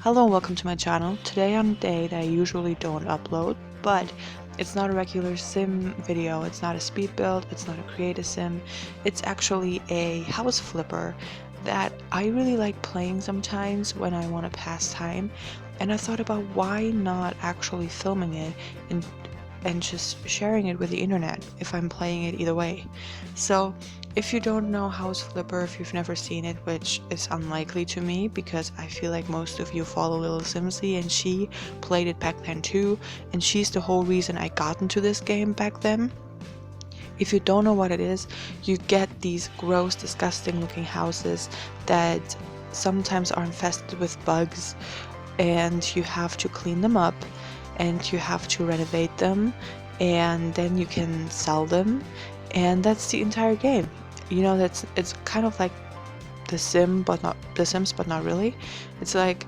Hello and welcome to my channel. Today on a day that I usually don't upload, but it's not a regular sim video, it's not a speed build, it's not a create a sim, it's actually a house flipper that I really like playing sometimes when I want to pass time, and I thought about why not actually filming it and just sharing it with the internet if I'm playing it either way. So if you don't know House Flipper, if you've never seen it, which is unlikely to me because I feel like most of you follow Little Simsy and she played it back then too, and she's the whole reason I got into this game back then. If you don't know what it is, you get these gross, disgusting looking houses that sometimes are infested with bugs, and you have to clean them up and you have to renovate them, and then you can sell them, and that's the entire game. You know, it's kind of like the Sims, but not really. It's like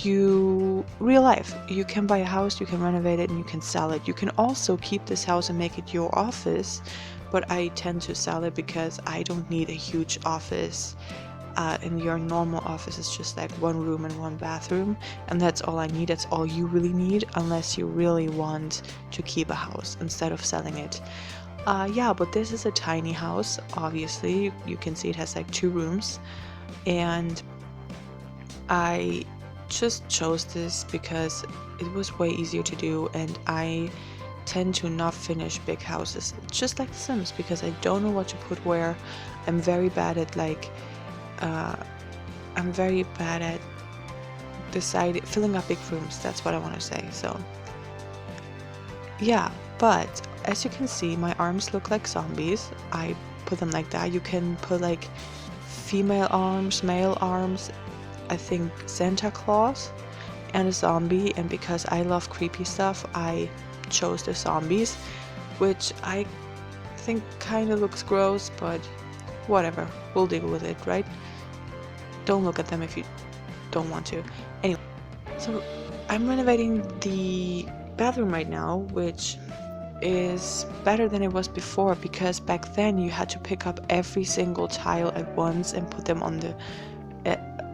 real life. You can buy a house, you can renovate it, and you can sell it. You can also keep this house and make it your office, but I tend to sell it because I don't need a huge office. In your normal office is just like one room and one bathroom, and that's all I need. That's all you really need, unless you really want to keep a house instead of selling it. Yeah, but this is a tiny house. Obviously, you can see it has like 2 rooms, and I just chose this because it was way easier to do, and I tend to not finish big houses, just like The Sims, because I don't know what to put where. I'm very bad at filling up big rooms. That's what I want to say. So yeah, but as you can see, my arms look like zombies. I put them like that. You can put like female arms, male arms, I think Santa Claus, and a zombie. And because I love creepy stuff, I chose the zombies, which I think kind of looks gross, but whatever, we'll deal with it, right? Don't look at them if you don't want to. Anyway, so I'm renovating the bathroom right now, which is better than it was before, because back then you had to pick up every single tile at once and put them on the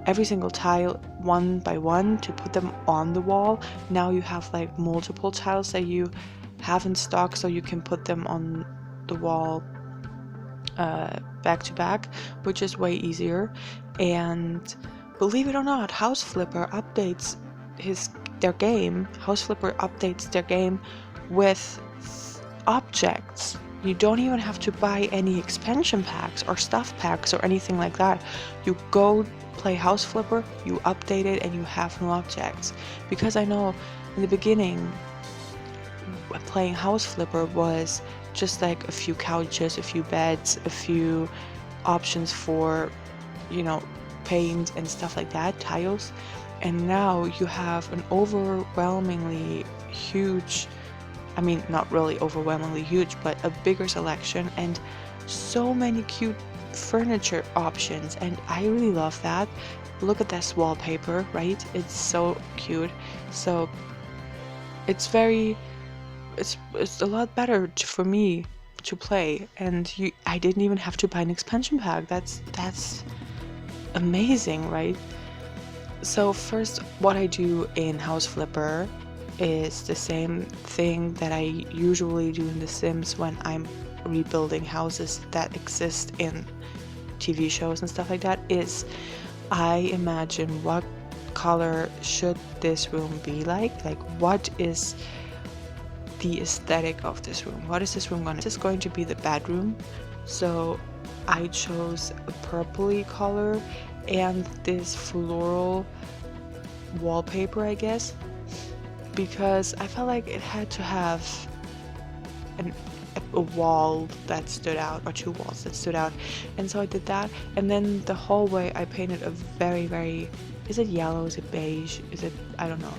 every single tile one by one to put them on the wall. Now you have like multiple tiles that you have in stock, so you can put them on the wall back to back, which is way easier. And believe it or not, House Flipper updates their game. House Flipper updates their game with objects. You don't even have to buy any expansion packs or stuff packs or anything like that. You go play House Flipper, you update it, and you have new objects. Because I know in the beginning, playing House Flipper was just like a few couches, a few beds, a few options for, you know, paint and stuff like that, tiles. And now you have an overwhelmingly huge, I mean, not really overwhelmingly huge, but a bigger selection and so many cute furniture options, and I really love that. Look at this wallpaper, right? It's so cute. So it's a lot better for me to play, and I didn't even have to buy an expansion pack. That's amazing, right? So first, what I do in House Flipper is the same thing that I usually do in The Sims when I'm rebuilding houses that exist in TV shows and stuff like that. Is I imagine what color should this room be like what is the aesthetic of this room. What is this room going to? This is going to be the bedroom, so I chose a purpley color and this floral wallpaper, I guess, because I felt like it had to have a wall that stood out, or 2 walls that stood out, and so I did that. And then the hallway I painted a very, is it yellow, is it beige, is it, I don't know.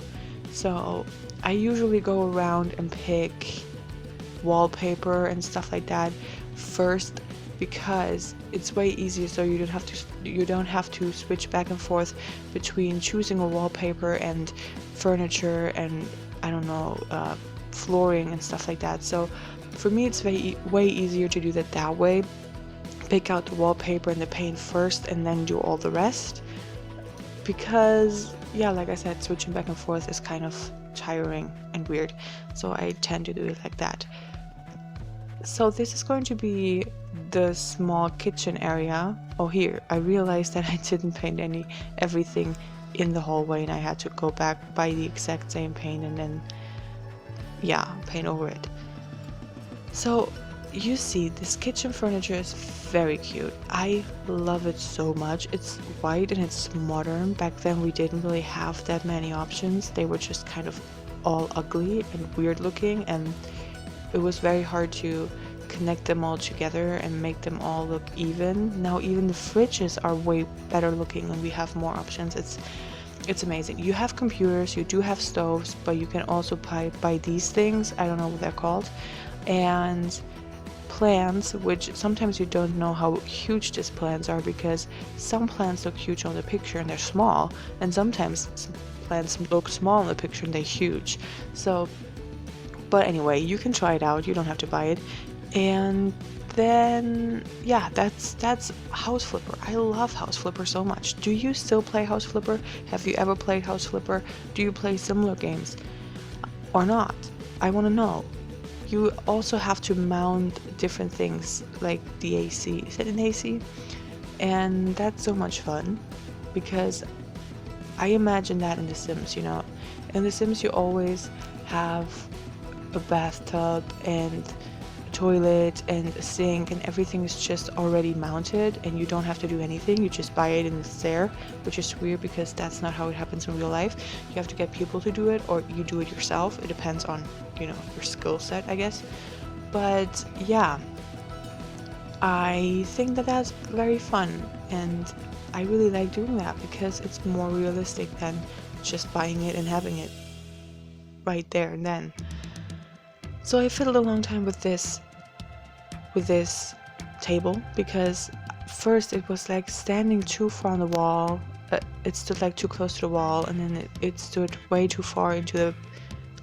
So I usually go around and pick wallpaper and stuff like that first, because it's way easier, so you don't have to switch back and forth between choosing a wallpaper and furniture and, I don't know, flooring and stuff like that. So for me, it's way easier to do that way. Pick out the wallpaper and the paint first and then do all the rest, because yeah, like I said, switching back and forth is kind of tiring and weird, so I tend to do it like that. So this is going to be the small kitchen area. Oh, here I realized that I didn't paint everything in the hallway, and I had to go back, buy the exact same paint, and then yeah, paint over it. So you see, this kitchen furniture is very cute. I love it so much. It's white and it's modern. Back then we didn't really have that many options. They were just kind of all ugly and weird looking, and it was very hard to connect them all together and make them all look even. Now even the fridges are way better looking and we have more options. It's amazing. You have computers, you do have stoves, but you can also buy these things. I don't know what they're called. And plants, which sometimes you don't know how huge these plants are, because some plants look huge on the picture and they're small, and sometimes plants look small in the picture and they're huge. So, but anyway, you can try it out, you don't have to buy it. And then yeah, that's House Flipper. I love House Flipper so much. Do you still play House Flipper? Have you ever played House Flipper? Do you play similar games or not? I want to know. You also have to mount different things like the AC. Is it an AC? And that's so much fun, because I imagine that in The Sims, you know. In The Sims you always have a bathtub and a toilet and a sink, and everything is just already mounted and you don't have to do anything. You just buy it and it's there, which is weird because that's not how it happens in real life. You have to get people to do it, or you do it yourself. It depends on, you know, your skill set, I guess. But yeah, I think that that's very fun, and I really like doing that because it's more realistic than just buying it and having it right there and then. So I fiddled a long time with this table, because first it was like standing too far on the wall. It stood like too close to the wall, and then it stood way too far into the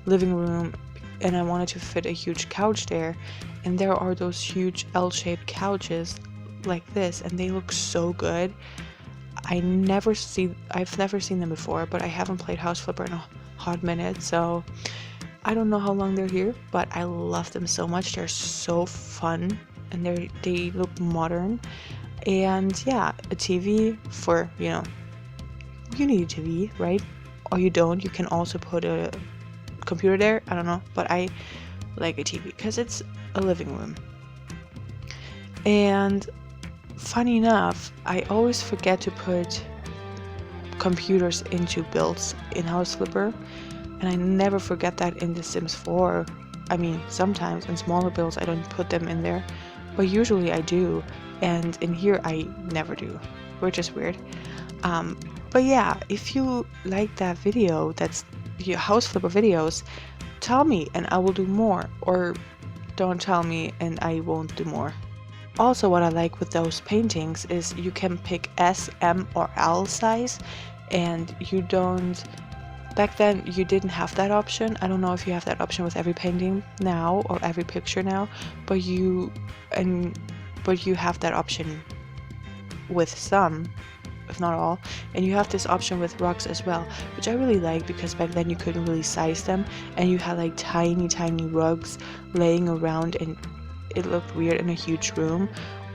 living room, and I wanted to fit a huge couch there, and there are those huge L-shaped couches like this, and they look so good. I've never seen them before, but I haven't played House Flipper in a hot minute, so I don't know how long they're here, but I love them so much. They're so fun, and they look modern. And yeah, a TV for, you know, you need a TV, right? Or you don't. You can also put a computer there. I don't know, but I like a TV because it's a living room. And funny enough, I always forget to put computers into builds in House Flipper, and I never forget that in The Sims 4. I mean, sometimes in smaller builds I don't put them in there, but usually I do, and in here I never do, which is weird. But yeah, if you like that video, that's your House Flipper videos, tell me and I will do more, or don't tell me and I won't do more. Also, what I like with those paintings is you can pick S, M, or L size, and you don't... Back then, you didn't have that option. I don't know if you have that option with every painting now or every picture now, but you have that option with some, if not all, and you have this option with rugs as well, which I really like, because back then you couldn't really size them, and you had like tiny rugs laying around, and it looked weird in a huge room,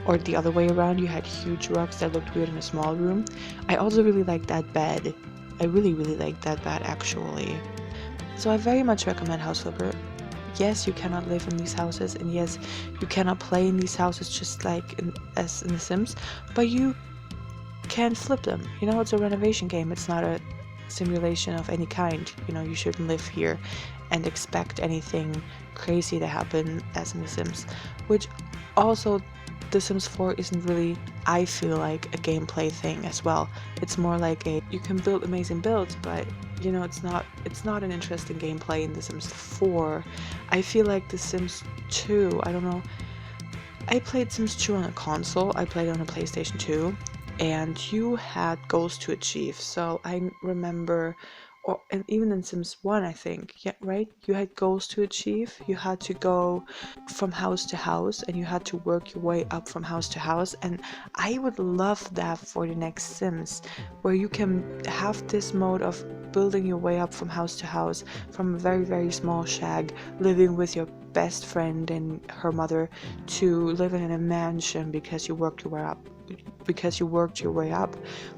or the other way around, you had huge rugs that looked weird in a small room. I also really like that bed. I really like that bed actually. So I very much recommend House Flipper. Yes, you cannot live in these houses, and yes, you cannot play in these houses just like as in The Sims, but you can flip them. You know, it's a renovation game. It's not a simulation of any kind. You know, you shouldn't live here and expect anything crazy to happen as in The Sims, which also The Sims 4 isn't really, I feel like, a gameplay thing as well. It's more like you can build amazing builds, but you know, it's not an interesting gameplay in The Sims 4. I feel like The Sims 2, I don't know. I played Sims 2 on a console. I played it on a PlayStation 2, and you had goals to achieve. So I remember or and even in Sims 1, I think, yeah, right? You had goals to achieve. You had to go from house to house and you had to work your way up from house to house. And I would love that for the next Sims, where you can have this mode of building your way up from house to house, from a very, very small shack, living with your best friend and her mother, to living in a mansion because you worked your way up.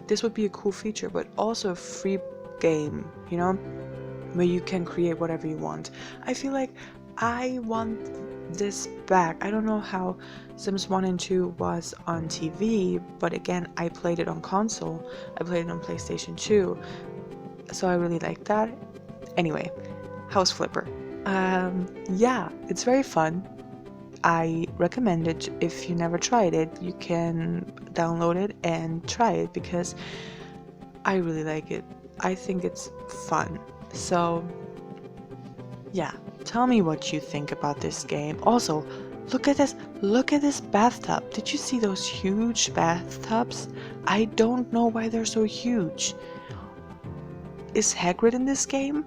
This would be a cool feature, but also a free game, you know, where you can create whatever you want. I feel like I want this back. I don't know how Sims 1 and 2 was on TV, but again, I played it on console. I played it on PlayStation 2, so I really like that. Anyway, House Flipper. Yeah, it's very fun. I recommend it. If you never tried it, you can download it and try it because I really like it. I think it's fun. So, yeah, tell me what you think about this game. Also, look at this bathtub. Did you see those huge bathtubs? I don't know why they're so huge. Is Hagrid in this game?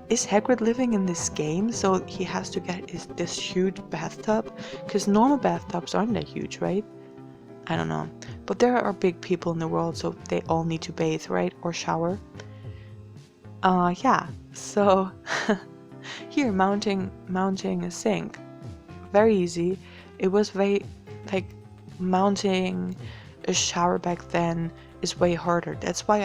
Is Hagrid living in this game so he has to get this huge bathtub? Because normal bathtubs aren't that huge, right? I don't know. But there are big people in the world, so they all need to bathe, right? Or shower. Yeah. So here, mounting a sink. Very easy. It was very, like, mounting a shower back then is way harder. That's why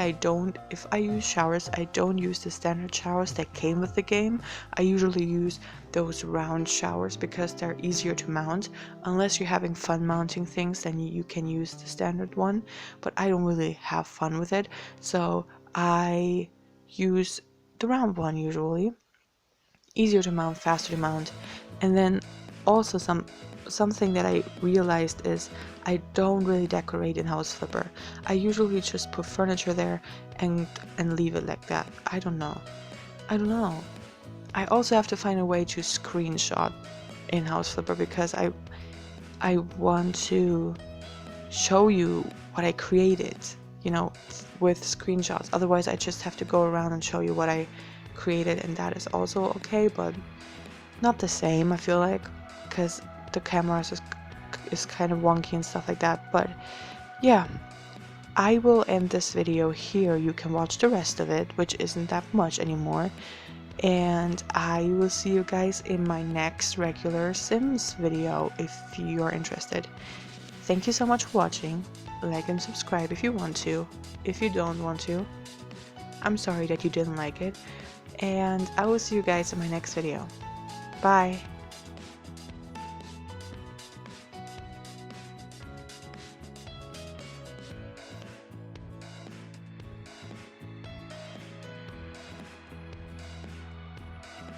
if I use showers, I don't use the standard showers that came with the game. I usually use those round showers because they're easier to mount. Unless you're having fun mounting things, then you can use the standard one, but I don't really have fun with it, so I use the round one usually. Easier to mount, faster to mount. And then also something that I realized is I don't really decorate in House Flipper. I usually just put furniture there and leave it like that. I don't know. I also have to find a way to screenshot in House Flipper because I want to show you what I created, you know, with screenshots. Otherwise I just have to go around and show you what I created, and that is also okay, but not the same, I feel like, because the camera is kind of wonky and stuff like that. But yeah, I will end this video here. You can watch the rest of it, which isn't that much anymore, and I will see you guys in my next regular Sims video if you're interested. Thank you so much for watching. Like and subscribe if you want to. If you don't want to, I'm sorry that you didn't like it, and I will see you guys in my next video. Bye!